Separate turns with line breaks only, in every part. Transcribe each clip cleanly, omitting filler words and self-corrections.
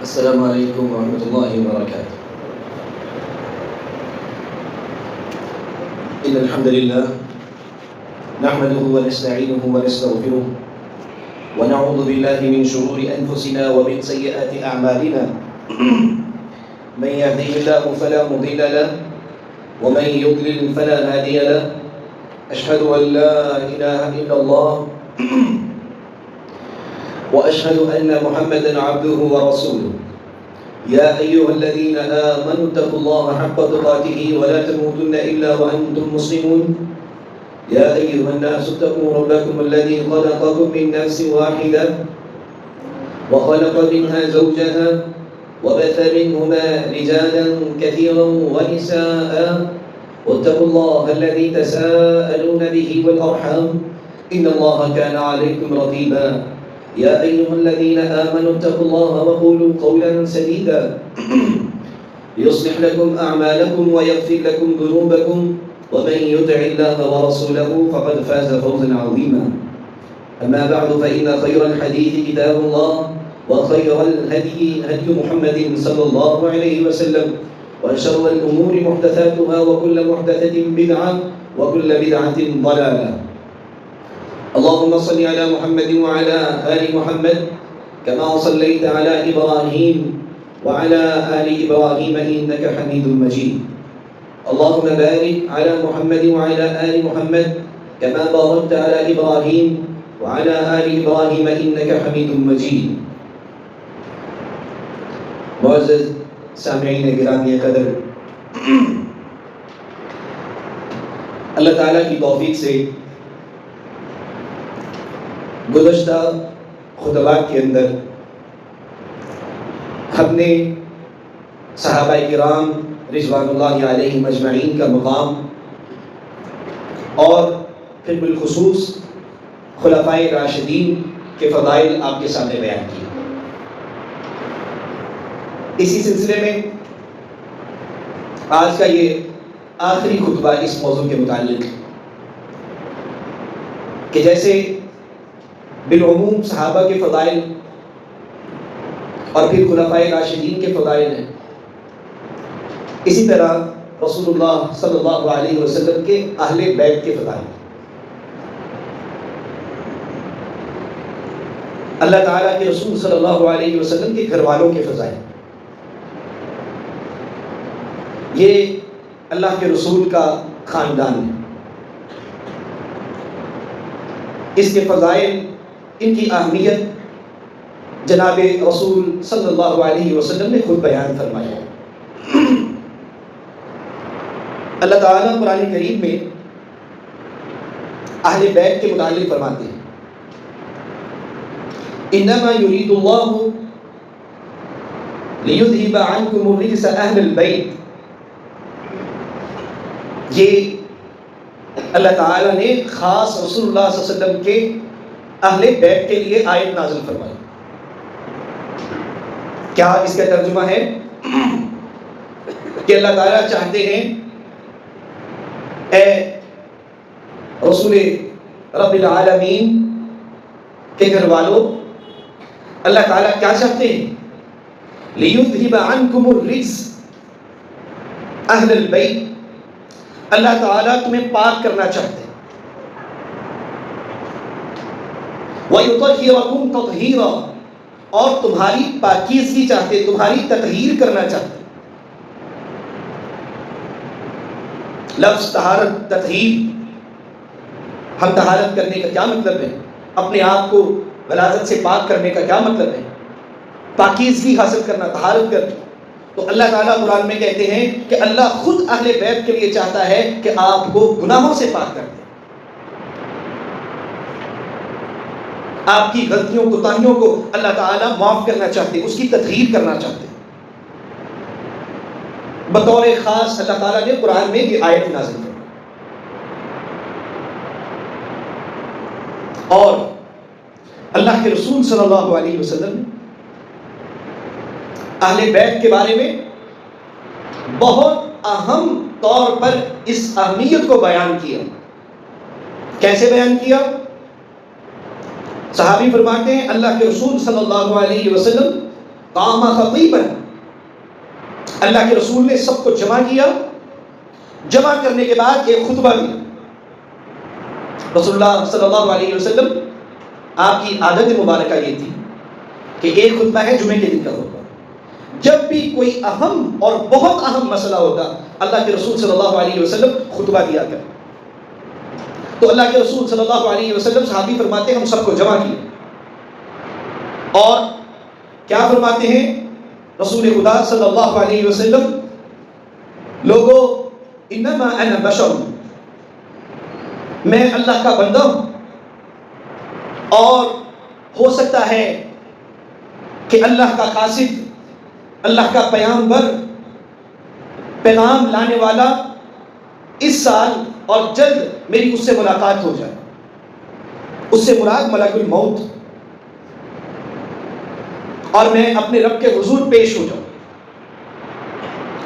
السلام عليكم ورحمة الله وبركاته. إن الحمد لله نحمده ونستعينه ونستغفره ونعوذ بالله من شرور أنفسنا ومن سيئات أعمالنا. من يهده الله فلا مضل له ومن يضلل فلا هادي له. أشهد أن لا إله إلا الله وأشهد أن محمدًا عبده ورسوله. يا أيها الذين آمنوا اتقوا الله حق تقاته ولا تموتن إلا وأنتم مسلمون. يا أيها الناس اتقوا ربكم الذي خلقكم من نفس واحدة وخلق منها زوجها وبث منهما رجالا كثيرا ونساء واتقوا الله الذي تساءلون به والأرحام إن الله كان عليكم رقيبا. يا أيها الذين آمنوا اتقوا الله وقولوا قولا سديدا يصلح لكم أعمالكم ويغفر لكم ذنوبكم ومن يطع الله ورسوله فقد فاز فوزا عظيما. أما بعد فإن خير الحديث كتاب الله وخير الهدي هدي محمد صلى الله عليه وسلم وشر الأمور محدثاتها وكل محدثة بدعة وكل بدعة ضلالة. اللهم صل على محمد وعلى آل محمد كما صليت على إبراهيم وعلى آل إبراهيم إنك حميد مجيد. اللهم بارك على محمد وعلى آل محمد كما باركت على إبراهيم وعلى آل إبراهيم إنك حميد مجيد. معزز سامعین گرامی قدر، اللہ تعالیٰ کی توفیق سے گزشتہ خطبات کے اندر ہم نے صحابہ کرام رضوان اللہ علیہم اجمعین کا مقام اور پھر بالخصوص خلفائے راشدین کے فضائل آپ کے سامنے بیان کیے. اسی سلسلے میں آج کا یہ آخری خطبہ اس موضوع کے متعلق کہ جیسے بالعموم صحابہ کے فضائل اور پھر خلفائے راشدین کے فضائل ہیں، اسی طرح رسول اللہ صلی اللہ علیہ وسلم کے اہل بیت کے فضائل، اللہ تعالیٰ کے رسول صلی اللہ علیہ وسلم کے گھر والوں کے فضائل. یہ اللہ کے رسول کا خاندان ہے. اس کے فضائل، ان کی اہمیت جناب رسول صلی اللہ علیہ وسلم نے خود بیان فرمایا. اللہ تعالیٰ قرآن کریم میں اہل بیت کے متعلق فرماتے ہیں انما یرید اللہ لیذھب عنکم الرجس اہل البیت. یہ اللہ تعالیٰ نے خاص رسول اللہ صلی اللہ علیہ وسلم کے اہل بیت کے لیے آیت نازل فرمائی. کیا اس کا ترجمہ ہے کہ اللہ تعالیٰ چاہتے ہیں اے رسول رب العالمین کے گھر والوں، اللہ تعالیٰ کیا چاہتے ہیں؟ لیذھب عنکم الرجس اہل البیت. اللہ تعالیٰ تمہیں پاک کرنا چاہتے ہیں. وَيُطَهِّرَكُمْ تَطْهِيرًا، اور تمہاری پاکیزگی چاہتے، تمہاری تطہیر کرنا چاہتے. لفظ طہارت، تطہیر، ہم طہارت کرنے کا کیا مطلب ہے؟ اپنے آپ کو غلاظت سے پاک کرنے کا کیا مطلب ہے؟ پاکیزگی حاصل کرنا، طہارت کرنا. تو اللہ تعالیٰ قرآن میں کہتے ہیں کہ اللہ خود اہل بیت کے لیے چاہتا ہے کہ آپ کو گناہوں سے پاک کر دے، آپ کی غلطیوں کوتاہیوں کو اللہ تعالیٰ معاف کرنا چاہتے، اس کی تطہیر کرنا چاہتے. بطور خاص اللہ تعالیٰ نے قرآن میں یہ آیت نازل کی. اور اللہ کے رسول صلی اللہ علیہ وسلم نے اہل بیت کے بارے میں بہت اہم طور پر اس اہمیت کو بیان کیا. کیسے بیان کیا؟ صحابی فرماتے ہیں اللہ کے رسول صلی اللہ علیہ وسلم قام خطیبا، اللہ کے رسول نے سب کو جمع کیا، جمع کرنے کے بعد ایک خطبہ دیا۔ رسول اللہ صلی اللہ علیہ وسلم آپ کی عادت مبارکہ یہ تھی کہ ایک خطبہ ہے جمعے کے دن کا خطبہ، جب بھی کوئی اہم اور بہت اہم مسئلہ ہوتا اللہ کے رسول صلی اللہ علیہ وسلم خطبہ دیا کر۔ تو اللہ کے رسول صلی اللہ علیہ وسلم، صحابی فرماتے ہیں ہم سب کو جمع کیا، اور کیا فرماتے ہیں رسول خدا صلی اللہ علیہ وسلم، لوگو انما انا بشر، میں اللہ کا بندہ ہوں، اور ہو سکتا ہے کہ اللہ کا قاصد، اللہ کا پیغمبر، پیغام لانے والا اس سال اور جلد میری اس سے ملاقات ہو جائے، اس سے مراد ملک الموت، اور میں اپنے رب کے حضور پیش ہو جاؤں۔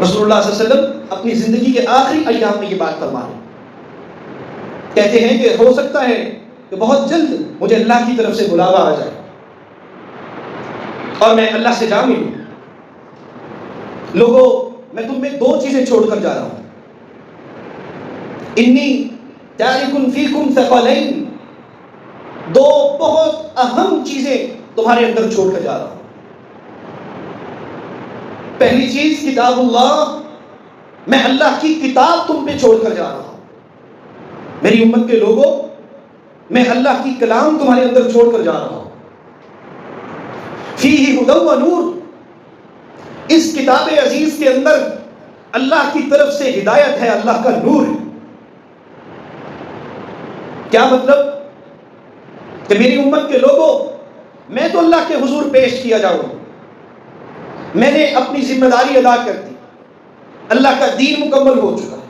رسول اللہ صلی اللہ علیہ وسلم اپنی زندگی کے آخری ایام میں یہ بات فرما رہے ہیں، کہتے ہیں کہ ہو سکتا ہے کہ بہت جلد مجھے اللہ کی طرف سے بلاوا آ جائے اور میں اللہ سے جا ملوں۔ لوگوں، میں تم میں دو چیزیں چھوڑ کر جا رہا ہوں، انی تارک فیکم ثقلین، دو بہت اہم چیزیں تمہارے اندر چھوڑ کر جا رہا ہوں۔ پہلی چیز کتاب اللہ، میں اللہ کی کتاب تم پہ چھوڑ کر جا رہا ہوں۔ میری امت کے لوگوں، میں اللہ کی کلام تمہارے اندر چھوڑ کر جا رہا ہوں۔ فیہ ھدی و نور، اس کتاب عزیز کے اندر اللہ کی طرف سے ہدایت ہے، اللہ کا نور ہے۔ کیا مطلب؟ کہ میری امت کے لوگوں، میں تو اللہ کے حضور پیش کیا جاؤں، میں نے اپنی ذمہ داری ادا کر دی، اللہ کا دین مکمل ہو چکا ہے،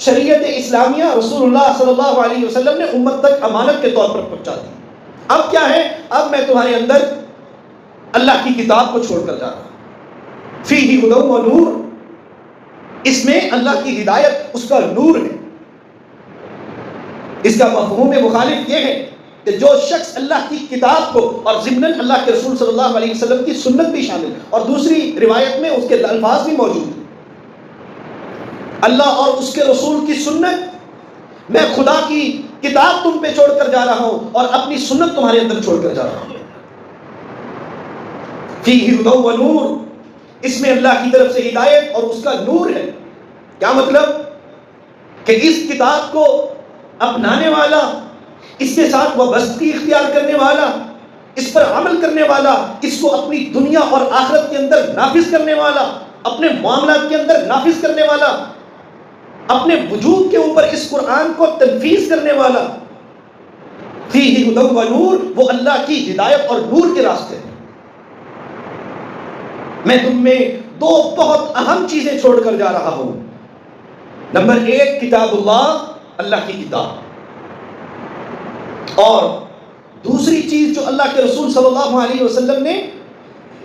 شریعت اسلامیہ رسول اللہ صلی اللہ علیہ وسلم نے امت تک امانت کے طور پر پہنچا دی۔ اب کیا ہے؟ اب میں تمہارے اندر اللہ کی کتاب کو چھوڑ کر جا رہا ہوں۔ فیہ ھدی و نور، اس میں اللہ کی ہدایت، اس کا نور ہے۔ اس کا مفہوم مخالف یہ ہے کہ جو شخص اللہ کی کتاب کو، اور ضمناً اللہ کے رسول صلی اللہ علیہ وسلم کی سنت بھی شامل، اور دوسری روایت میں اس کے الفاظ بھی موجود ہیں، اللہ اور اس کے رسول کی سنت، میں خدا کی کتاب تم پہ چھوڑ کر جا رہا ہوں اور اپنی سنت تمہارے اندر چھوڑ کر جا رہا ہوں۔ فیہ ھدی و نور، اس میں اللہ کی طرف سے ہدایت اور اس کا نور ہے۔ کیا مطلب؟ کہ اس کتاب کو اپنانے والا، اس کے ساتھ وابستگی اختیار کرنے والا، اس پر عمل کرنے والا، اس کو اپنی دنیا اور آخرت کے اندر نافذ کرنے والا، اپنے معاملات کے اندر نافذ کرنے والا، اپنے وجود کے اوپر اس قرآن کو تنفیذ کرنے والا، فیہ ھدی و نور، وہ اللہ کی ہدایت اور نور کے راستے ہیں۔ میں تم میں دو بہت اہم چیزیں چھوڑ کر جا رہا ہوں۔ نمبر ایک، کتاب اللہ، اللہ کی کتاب، اور دوسری چیز جو اللہ کے رسول صلی اللہ علیہ وسلم نے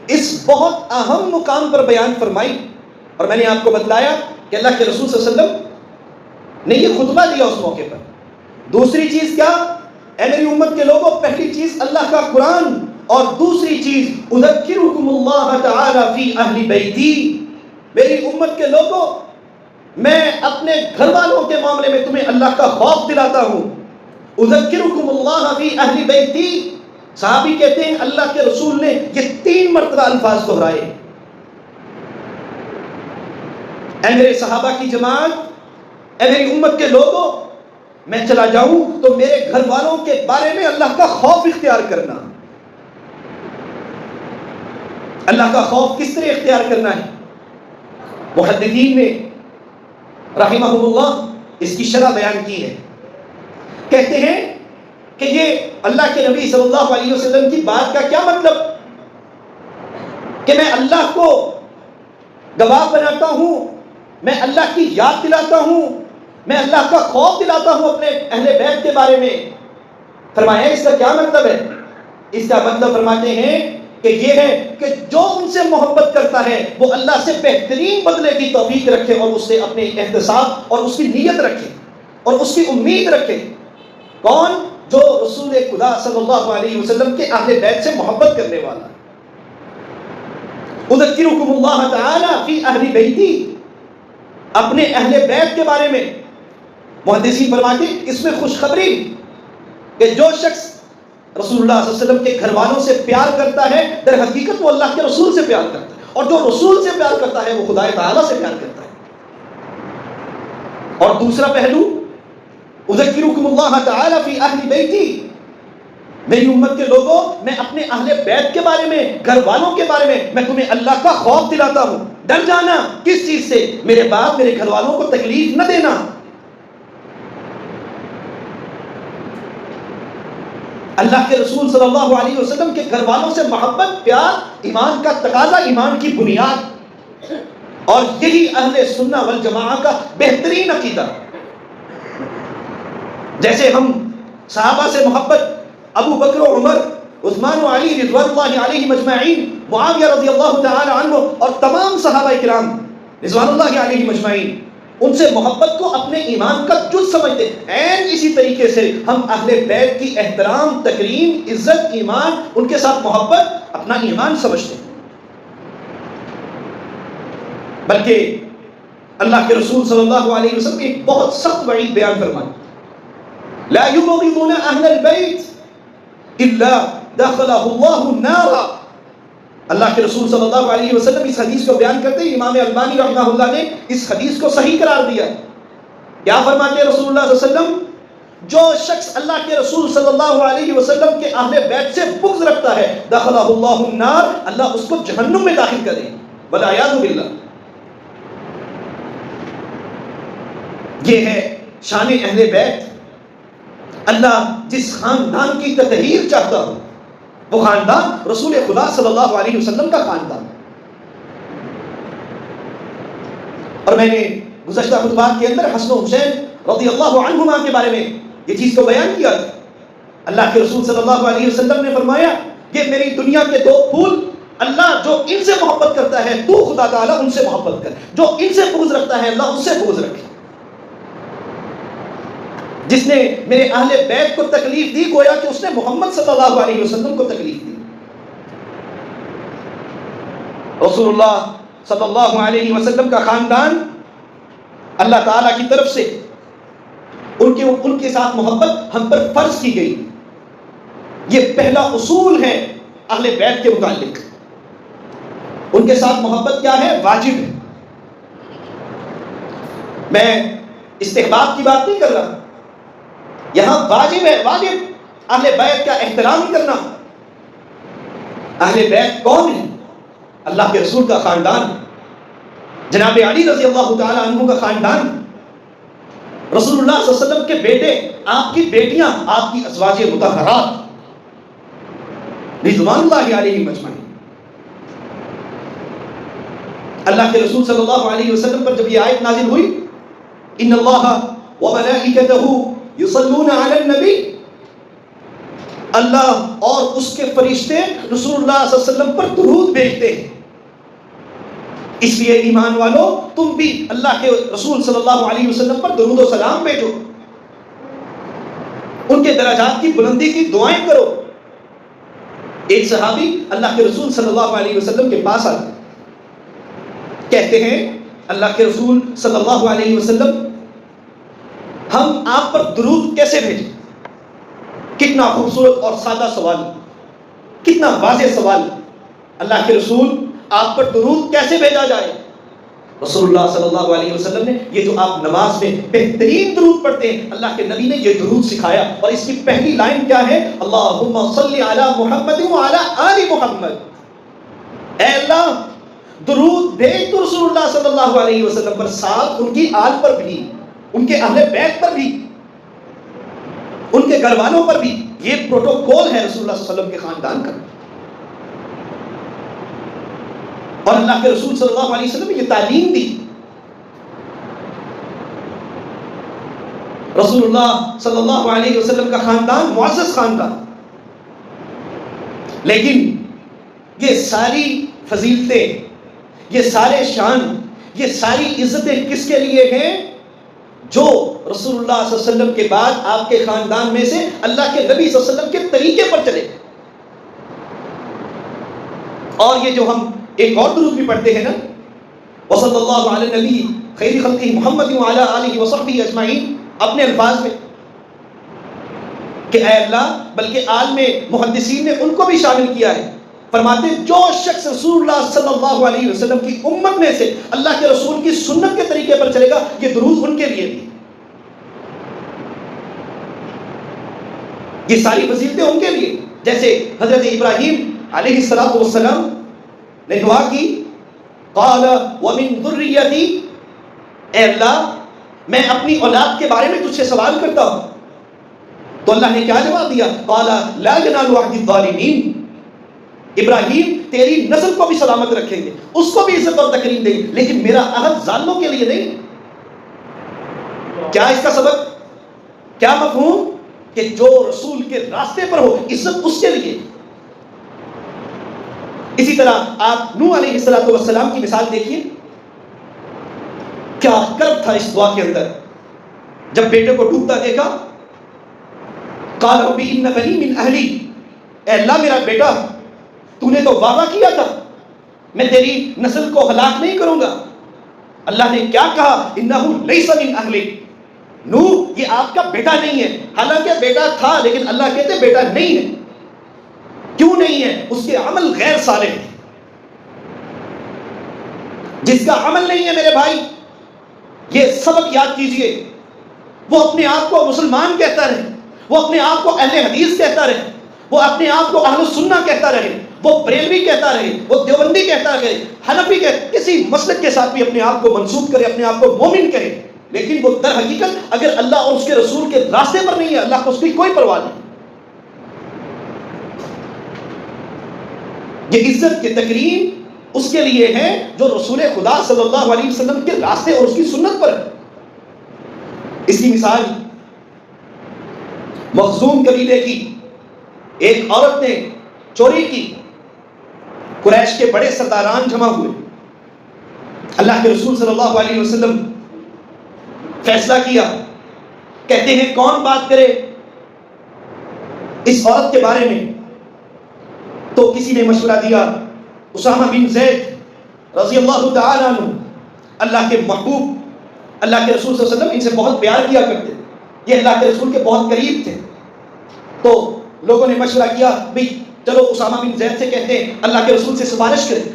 اس بہت اہم مقام پر بیان فرمائی، اور میں نے آپ کو بتلایا کہ اللہ کے رسول صلی اللہ علیہ وسلم نے یہ خطبہ دیا اس موقع پر۔ دوسری چیز کیا؟ اے میری امت کے لوگوں، پہلی چیز اللہ کا قرآن، اور دوسری چیز اذکرکم اللہ تعالی فی اہل بیتی، میری امت کے لوگوں، میں اپنے گھر والوں کے معاملے میں تمہیں اللہ کا خوف دلاتا ہوں۔ اذکرکم اللہ فی اہل بیتی، صحابی کہتے ہیں اللہ کے رسول نے یہ 3 مرتبہ الفاظ دہرائے۔ اے میرے صحابہ کی جماعت، اے میری امت کے لوگوں، میں چلا جاؤں تو میرے گھر والوں کے بارے میں اللہ کا خوف اختیار کرنا۔ اللہ کا خوف کس طرح اختیار کرنا ہے؟ محدثین نے رحمہم اللہ اس کی شرح بیان کی ہے، کہتے ہیں کہ یہ اللہ کے نبی صلی اللہ علیہ وسلم کی بات کا کیا مطلب؟ کہ میں اللہ کو گواہ بناتا ہوں، میں اللہ کی یاد دلاتا ہوں، میں اللہ کا خوف دلاتا ہوں اپنے اہل بیت کے بارے میں۔ فرمایا اس کا کیا مطلب ہے؟ اس کا مطلب فرماتے ہیں کہ یہ ہے کہ جو ان سے محبت کرتا ہے وہ اللہ سے بہترین بدلے کی توفیق رکھے، اور اس سے اپنے احتساب اور اس کی نیت رکھے اور اس کی امید رکھے۔ کون؟ جو رسول خدا صلی اللہ علیہ وسلم کے اہل بیت سے محبت کرنے والا ہے۔ اذکرکم اللہ تعالی فی اہل بیتی، اپنے اہل بیت کے بارے میں محدثین فرماتے ہیں اس میں خوشخبری کہ جو شخص رسول اللہ صلی اللہ علیہ وسلم کے گھر والوں سے پیار کرتا ہے در حقیقت وہ اللہ کے رسول سے پیار کرتا ہے، اور جو رسول سے پیار کرتا ہے وہ خدا تعالی سے پیار کرتا ہے۔ اور دوسرا پہلو اذکرکم اللہ تعالی فی اہل بیتی، میری امت کے لوگوں میں اپنے اہل بیت کے بارے میں، گھر والوں کے بارے میں تمہیں اللہ کا خوف دلاتا ہوں۔ ڈر جانا کس چیز سے؟ میرے باپ میرے گھر والوں کو تکلیف نہ دینا۔ اللہ کے رسول صلی اللہ علیہ وسلم کے گھر والوں سے محبت، پیار ایمان کا تقاضا، ایمان کی بنیاد، اور یہی اہل سنہ والجماعہ کا بہترین عقیدہ۔ جیسے ہم صحابہ سے محبت، ابو بکر و عمر، عثمان و علی رضوان اللہ علیہم اجمعین، معاویہ رضی اللہ تعالی عنہ اور تمام صحابہ کرام رضوان اللہ علیہم اجمعین، ان سے محبت کو اپنے ایمان کا جز سمجھتے ہیں۔ این اسی طریقے سے ہم اہل بیت کی احترام، تکریم، عزت، ایمان، ان کے ساتھ محبت اپنا ایمان سمجھتے ہیں۔ بلکہ اللہ کے رسول صلی اللہ علیہ وسلم نے ایک بہت سخت وعید بیان فرمائی، لا یبغضون اہل البیت الا دخلہ اللہ النار۔ اللہ کے رسول صلی اللہ علیہ وسلم اس حدیث کو بیان کرتے ہیں، امام البانی رحمہ اللہ نے اس حدیث کو صحیح قرار دیا۔ کیا فرماتے ہیں رسول اللہ صلی اللہ علیہ وسلم؟ جو شخص اللہ کے رسول صلی اللہ علیہ وسلم کے اہل بیت سے بغض رکھتا ہے، دخلہ اللہ النار، اللہ اس کو جہنم میں داخل کرے، والعیاذ باللہ۔ یہ ہے شان اہل بیت۔ اللہ جس خاندان کی تطہیر چاہتا ہو وہ خاندان رسول خدا صلی اللہ علیہ وسلم کا خاندان۔ اور میں نے گزشتہ خطبات کے اندر حسن و حسین رضی اللہ عنہما کے بارے میں یہ چیز کو بیان کیا تھا۔ اللہ کے رسول صلی اللہ علیہ وسلم نے فرمایا یہ میری دنیا کے دو پھول، اللہ جو ان سے محبت کرتا ہے تو خدا تعالیٰ ان سے محبت کر، جو ان سے بغض رکھتا ہے اللہ اس سے بغض رکھے۔ جس نے میرے اہل بیت کو تکلیف دی گویا کہ اس نے محمد صلی اللہ علیہ وسلم کو تکلیف دی۔ رسول اللہ صلی اللہ علیہ وسلم کا خاندان اللہ تعالیٰ کی طرف سے ان کے ساتھ محبت ہم پر فرض کی گئی۔ یہ پہلا اصول ہے اہل بیت کے متعلق۔ ان کے ساتھ محبت کیا ہے؟ واجب ہے۔ میں استحباب کی بات نہیں کر رہا، یہاں واجب ہے، واجب اہل بیت کا احترام کرنا۔ اہل بیت کون ہے؟ اللہ کے رسول کا خاندان، جناب علی رضی اللہ تعالی عنہ کا خاندان، رسول اللہ صلی اللہ علیہ وسلم کے بیٹے، آپ کی بیٹیاں، آپ کی ازواج مطہرات رضوان اللہ علیہم اجمعین۔ اللہ کے رسول صلی اللہ علیہ وسلم پر جب یہ آیت نازل ہوئی، ان اللہ وملائکتہ یصلون علی النبی، اللہ اور اس کے فرشتے رسول اللہ صلی اللہ علیہ وسلم پر درود بھیجتے ہیں، اس لیے ایمان والو تم بھی اللہ کے رسول صلی اللہ علیہ وسلم پر درود و سلام بھیجو، ان کے درجات کی بلندی کی دعائیں کرو۔ ایک صحابی اللہ کے رسول صلی اللہ علیہ وسلم کے پاس آتے، کہتے ہیں اللہ کے رسول صلی اللہ علیہ وسلم ہم آپ پر درود کیسے بھیجیں؟ کتنا خوبصورت اور سادہ سوال، کتنا واضح سوال۔ اللہ کے رسول آپ پر درود کیسے بھیجا جائے؟ رسول اللہ صلی اللہ علیہ وسلم نے یہ جو آپ نماز میں بہترین درود پڑھتے ہیں، اللہ کے نبی نے یہ درود سکھایا، اور اس کی پہلی لائن کیا ہے؟ اللہم صلی علی محمد وعلی آل محمد۔ اے اللہ درود بھیج تو رسول اللہ صلی اللہ علیہ وسلم پر، ساتھ ان کی آل پر بھی، ان کے اہل بیت پر بھی، ان کے گھر والوں پر بھی۔ یہ پروٹوکول ہے رسول اللہ صلی اللہ علیہ وسلم کے خاندان کا، اور اللہ کے رسول صلی اللہ علیہ وسلم نے یہ تعلیم دی۔ رسول اللہ صلی اللہ علیہ وسلم کا خاندان معزز خاندان، لیکن یہ ساری فضیلتیں، یہ سارے شان، یہ ساری عزتیں کس کے لیے ہیں؟ جو رسول اللہ صلی اللہ علیہ وسلم کے بعد آپ کے خاندان میں سے اللہ کے نبی صلی اللہ علیہ وسلم کے طریقے پر چلے۔ اور یہ جو ہم ایک اور درود بھی پڑھتے ہیں نا، وصلی اللہ علی النبی خیر خلقہ محمد وعلی آلہ وصحبہ اجمعین، اپنے الفاظ میں کہ اے اللہ، بلکہ آل میں محدثین نے ان کو بھی شامل کیا ہے، فرماتے ہیں جو شخص رسول اللہ صلی اللہ علیہ وسلم کی امت میں سے اللہ کے رسول کی سنت کے طریقے پر چلے گا، یہ درود ان کے لیے بھی، یہ ساری فضیلتیں ان کے لیے. جیسے حضرت ابراہیم علیہ السلام نے دعا کی، قال ومن ذریتی، اے اللہ میں اپنی اولاد کے بارے میں تجھ سے سوال کرتا ہوں. تو اللہ نے کیا جواب دیا؟ قال لا ینال عہد الظالمین، ابراہیم تیری نسل کو بھی سلامت رکھیں گے، اس کو بھی عزت اور تکریم دیں گے، لیکن میرا عہد ظالموں کے لیے نہیں. کیا اس کا سبب، کیا مفہوم؟ کہ جو رسول کے راستے پر ہو عزت اس کے لیے. اسی طرح آپ نوح علیہ السلام کی مثال دیکھیے، کیا کرب تھا اس دعا کے اندر. جب بیٹے کو ڈوبتا دیکھا، قال رب ان بنی من اہلی، اے اللہ میرا بیٹا، تو نے تو وعدہ کیا تھا میں تیری نسل کو ہلاک نہیں کروں گا. اللہ نے کیا کہا؟ انہ لیس من اہلک، نوح یہ آپ کا بیٹا نہیں ہے. حالانکہ بیٹا تھا، لیکن اللہ کہتے بیٹا نہیں ہے. کیوں نہیں ہے؟ اس کے عمل غیر صالح ہے. جس کا عمل نہیں ہے میرے بھائی، یہ سبق یاد کیجئے، وہ اپنے آپ کو مسلمان کہتا رہے، وہ اپنے آپ کو اہل حدیث کہتا رہے، وہ اپنے آپ کو اہل سنہ کہتا رہے، وہ بریلوی کہتا رہے، وہ دیوبندی کہتا رہے، حنفی کہتا، کسی مسلک کے ساتھ بھی اپنے آپ کو منسوب کرے، اپنے آپ کو مومن کہے، لیکن وہ در حقیقت اگر اللہ اور اس کے رسول کے راستے پر نہیں ہے، اللہ کو اس کی کوئی پرواہ نہیں. یہ عزت کی تکریم اس کے لیے ہے جو رسول خدا صلی اللہ علیہ وسلم کے راستے اور اس کی سنت پر ہے. اس کی مثال مخزوم قبیلے کی ایک عورت نے چوری کی، قریش کے بڑے سرداران جمع ہوئے، اللہ کے رسول صلی اللہ علیہ وسلم فیصلہ کیا، کہتے ہیں کون بات کرے اس عورت کے بارے میں. تو کسی نے مشورہ دیا، اسامہ بن زید رضی اللہ تعالیٰ عنہ، اللہ کے محبوب، اللہ کے رسول صلی اللہ علیہ وسلم ان سے بہت پیار کیا کرتے، یہ اللہ کے رسول کے بہت قریب تھے. تو لوگوں نے مشورہ کیا، بھئی چلو اسامہ بن زید سے کہتے ہیں اللہ کے رسول سے سفارش کریں.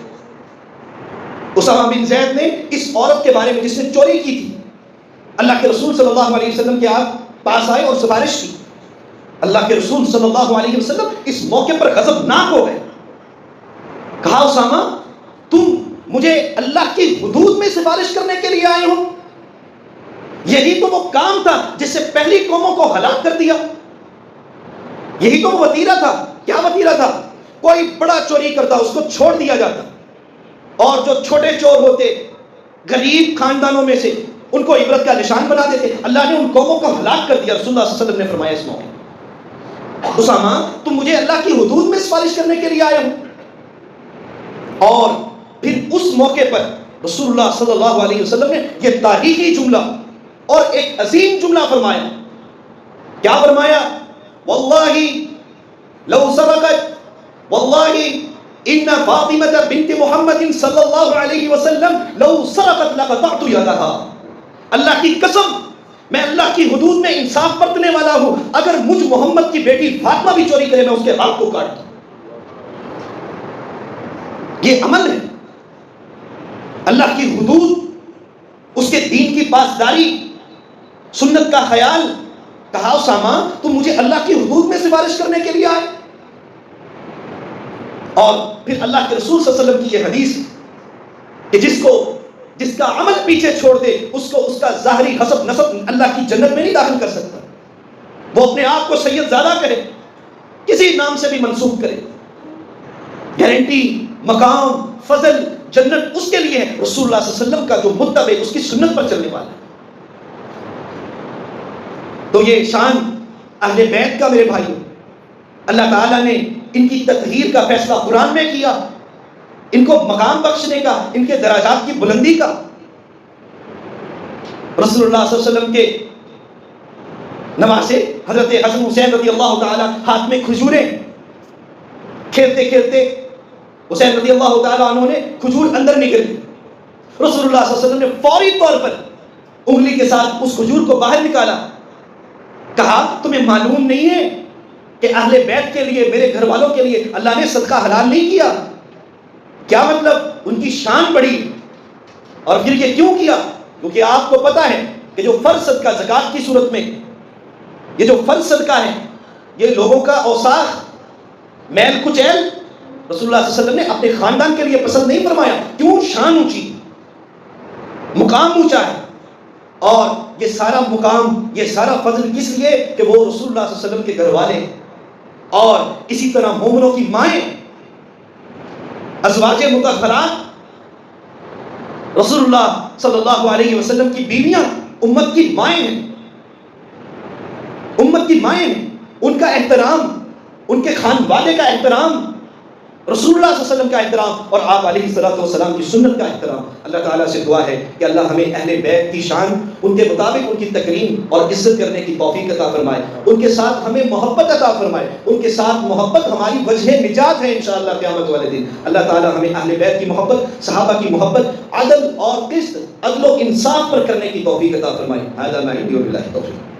اسامہ بن زید نے اس عورت کے بارے میں جس نے چوری کی تھی اللہ کے رسول صلی اللہ علیہ وسلم کے پاس آئے اور سفارش کی. اللہ کے رسول صلی اللہ علیہ وسلم اس موقع پر غضبناک ہو گئے. کہا اسامہ تم مجھے اللہ کی حدود میں سفارش کرنے کے لیے آئے ہو؟ یہی تو وہ کام تھا جس سے پہلی قوموں کو ہلاک کر دیا. یہی تو وہ وتیرہ تھا. کیا وتیرہ تھا؟ کوئی بڑا چوری کرتا اس کو چھوڑ دیا جاتا، اور جو چھوٹے چور ہوتے غریب خاندانوں میں سے ان کو عبرت کا نشان بنا دیتے. اللہ نے ان قوموں کو ہلاک کر دیا. رسول اللہ صلی اللہ علیہ وسلم نے فرمایا اس موقع اسامہ تم مجھے اللہ کی حدود میں سفارش کرنے کے لیے آئے ہو. اور پھر اس موقع پر رسول اللہ صلی اللہ علیہ وسلم نے یہ تاریخی جملہ اور ایک عظیم جملہ فرمایا. کیا فرمایا؟ واللہ لو سبقت واللہ ان فاطمہ بنت محمد صلی اللہ علیہ وسلم لو سرقت لقطعت یدها. اللہ کی قسم میں اللہ کی حدود میں انصاف برتنے والا ہوں، اگر مجھ محمد کی بیٹی فاطمہ بھی چوری کرے میں اس کے ہاتھ کو کاٹ دوں. یہ عمل ہے اللہ کی حدود، اس کے دین کی پاسداری، سنت کا خیال. کہا اسامہ تم مجھے اللہ کی حدود میں سفارش کرنے کے لیے آئے. اور پھر اللہ کے رسول صلی اللہ علیہ وسلم کی یہ حدیث کہ جس کا عمل پیچھے چھوڑ دے اس کو اس کا ظاہری حسب نسب اللہ کی جنت میں نہیں داخل کر سکتا. وہ اپنے آپ کو سید زادہ کرے، کسی نام سے بھی منسوب کرے، گارنٹی، مقام، فضل، جنت اس کے لیے ہے رسول اللہ صلی اللہ علیہ وسلم کا جو متبع اس کی سنت پر چلنے والا ہے. تو یہ شان اہل بیت کا میرے بھائیوں، اللہ تعالیٰ نے ان کی تطہیر کا فیصلہ قرآن میں کیا، ان کو مقام بخشنے کا، ان کے درجات کی بلندی کا. رسول اللہ صلی اللہ علیہ وسلم کے نواسے حضرت حسن حسین رضی اللہ تعالی ہاتھ میں کھجوریں، کھیلتے کھیلتے
حسین رضی اللہ تعالیٰ عنہ نے کھجور اندر نکل لی، رسول اللہ صلی اللہ علیہ وسلم نے فوری طور پر انگلی کے ساتھ اس کھجور کو باہر نکالا، کہا تمہیں معلوم نہیں ہے کہ اہل بیت کے لیے، میرے گھر والوں کے لیے اللہ نے صدقہ حلال نہیں کیا؟ کیا مطلب؟ ان کی شان بڑھی۔ اور پھر یہ کیوں کیا؟ کیونکہ آپ کو پتا ہے کہ جو فرض صدقہ زکوٰۃ کی صورت میں، یہ جو فرض صدقہ ہے، یہ لوگوں کا اوساخ، میل کچیل رسول اللہ صلی اللہ علیہ وسلم نے اپنے خاندان کے لیے پسند نہیں فرمایا۔ کیوں؟ شان اونچی، مقام اونچا ہے، اور یہ سارا مقام، یہ سارا فضل کس لیے کہ وہ رسول اللہ صلی اللہ علیہ وسلم کے گھر والے اور اسی طرح مومنوں کی مائیں، ازواج مطہرات، رسول اللہ صلی اللہ علیہ وسلم کی بیویاں امت کی مائیں ہیں، امت کی مائیں ہیں، ان کا احترام، ان کے خانوادے کا احترام، رسول اللہ صلی اللہ علیہ وسلم کا احترام اور آپ علیہ الصلوۃ والسلام کی سنت کا احترام۔ اللہ تعالیٰ سے دعا ہے کہ اللہ ہمیں اہل بیت کی شان، ان کے مطابق ان کی تکریم اور عزت کرنے کی توفیق عطا فرمائے، ان کے ساتھ ہمیں محبت عطا فرمائے، ان کے ساتھ محبت ہماری وجہ نجات ہے انشاءاللہ قیامت والے دن۔ اللہ تعالیٰ ہمیں اہل بیت کی محبت، صحابہ کی محبت، عدل اور قسط، عدل و انصاف پر کرنے کی توفیق عطا فرمائے۔ ھذا ما عندي وباللہ التوفیق۔